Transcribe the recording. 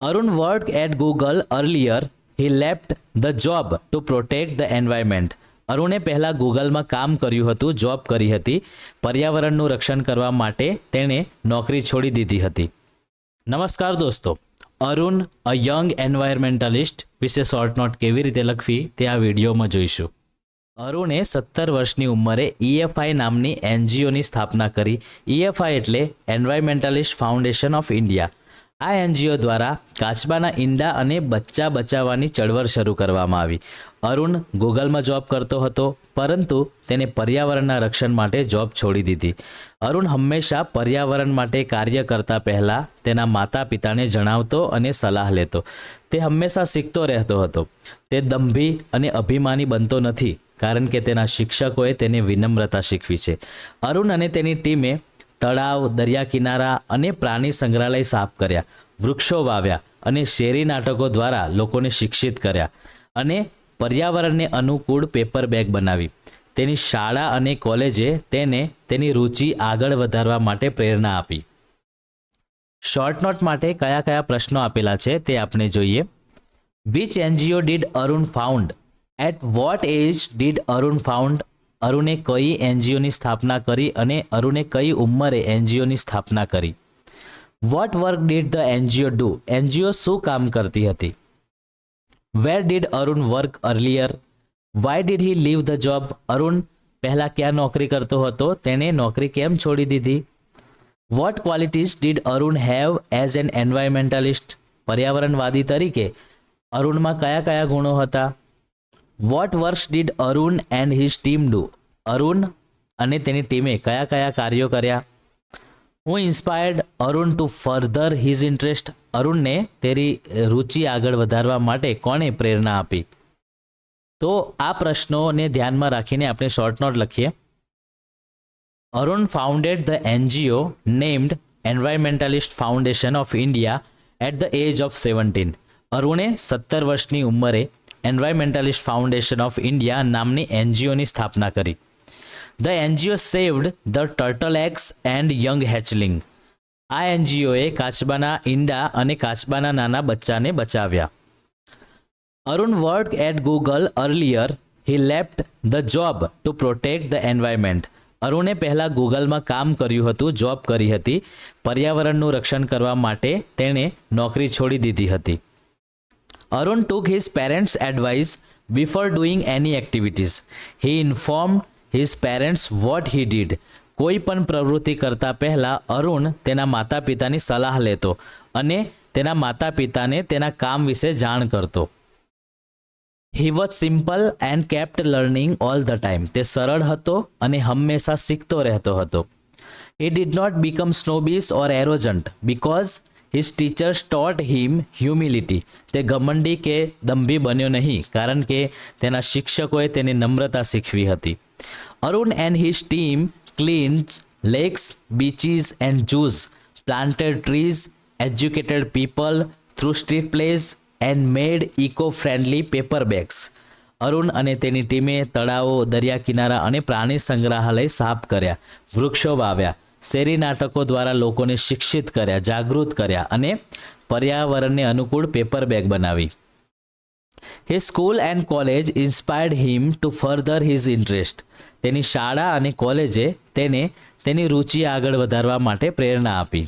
Arun worked at Google earlier. He left the job to protect the environment. અરુણે પહેલાં ગૂગલમાં કામ કર્યું હતું, જોબ કરી હતી. પર્યાવરણનું રક્ષણ કરવા માટે તેણે નોકરી છોડી દીધી હતી. નમસ્કાર દોસ્તો, અરુણ અ યંગ એન્વાયરમેન્ટલિસ્ટ વિશે શોર્ટ નોટ કેવી રીતે લખવી તે આ વિડીયોમાં જોઈશું. અરુણે 17 વર્ષની ઉંમરે EFI નામની NGOની સ્થાપના કરી. EFI એટલે એન્વાયરમેન્ટલિસ્ટ ફાઉન્ડેશન ઓફ ઇન્ડિયા. આ NGO દ્વારા કાચબાના ઈંડા અને બચ્ચા બચાવવાની ચળવળ શરૂ કરવામાં આવી. અરુણ ગૂગલમાં જોબ કરતો હતો, પરંતુ તેને પર્યાવરણના રક્ષણ માટે જોબ છોડી દીધી. અરુણ હંમેશા પર્યાવરણ માટે કાર્ય કરતા પહેલાં તેના માતા પિતાને જણાવતો અને સલાહ લેતો. તે હંમેશા શીખતો રહેતો હતો. તે દંભી અને અભિમાની બનતો નથી, કારણ કે તેના શિક્ષકોએ તેને વિનમ્રતા શીખવી છે. અરુણ અને તેની ટીમે તળાવ, દરિયા કિનારા અને પ્રાણી સંગ્રહાલય સાફ કર્યા, વૃક્ષો વાવ્યા અને શેરી નાટકો દ્વારા લોકોને શિક્ષિત કર્યા અને પર્યાવરણને અનુકૂળ પેપર બેગ બનાવી. તેની શાળા અને કોલેજે તેને તેની રુચિ આગળ વધારવા માટે પ્રેરણા આપી. શોર્ટ નોટ માટે કયા કયા પ્રશ્નો આપેલા છે તે આપણે જોઈએ. Which NGO did Arun found? At what age did Arun found? અરુણે કઈ NGOની સ્થાપના કરી અને અરુણે કઈ ઉંમરે NGOની સ્થાપના કરી? What work did the NGO ડુ? NGO શું કામ કરતી હતી? Where did Arun work earlier? Why did he leave the job? Arun પહેલાં ક્યાં નોકરી કરતો હતો? તેણે નોકરી કેમ છોડી દીધી? What qualities did Arun have as an environmentalist? પર્યાવરણવાદી તરીકે અરુણમાં કયા કયા ગુણો હતા? What works did Arun and his team do? અરુણ અને તેની ટીમે કયા કયા કાર્યો કર્યા? Who inspired Arun to further his interest? અરુણને તેની રુચિ આગળ વધારવા માટે કોણે પ્રેરણા આપી? તો આ પ્રશ્નોને ધ્યાનમાં રાખીને આપણે શોર્ટ નોટ લખીએ. Arun founded the NGO named environmentalist foundation of India at the age of 17. અરુણે 17 વર્ષની ઉંમરે એન્વાયરમેન્ટલિસ્ટ ફાઉન્ડેશન ઓફ ઇન્ડિયા નામની NGOની સ્થાપના કરી. The NGO saved the turtle eggs and young hatchling. આ NGOએ કાચબાના ઈંડા અને કાચબાના નાના બચ્ચાને બચાવ્યા. Arun work at Google earlier. He left the job to protect the environment. અરુણે પહેલાં ગૂગલમાં કામ કર્યું હતું, જોબ કરી હતી. પર્યાવરણનું રક્ષણ કરવા માટે તેણે નોકરી છોડી દીધી હતી. Arun took his parents' advice before doing any activities. He informed his parents what he did. કોઈ પણ પ્રવૃત્તિ કરતા પહેલાં અરુણ તેના માતા પિતાની સલાહ લેતો અને તેના માતા પિતાને તેના કામ વિશે જાણ કરતો. He was simple and kept learning all the time. તે સરળ હતો અને હંમેશા શીખતો રહેતો હતો. He did not become snobbish or arrogant because his teachers taught him humility. તે ઘમંડી કે દંભી બન્યો નહીં, કારણ કે તેના શિક્ષકોએ તેને નમ્રતા શીખવી હતી. Arun and his team cleaned lakes, beaches and zoos, planted trees, educated people through street plays and made eco-friendly paper bags. Arun અને તેની ટીમે તળાવો, દરિયા કિનારા અને પ્રાણી સંગ્રહાલય સાફ કર્યા, વૃક્ષો વાવ્યા, શેરી નાટકો દ્વારા લોકોને શિક્ષિત કર્યા, જાગૃત કર્યા અને પર્યાવરણને અનુકૂળ પેપર બેગ બનાવી. His school and college inspired him to further his interest. તેની શાળા અને કોલેજે તેને તેની રુચિ આગળ વધારવા માટે પ્રેરણા આપી.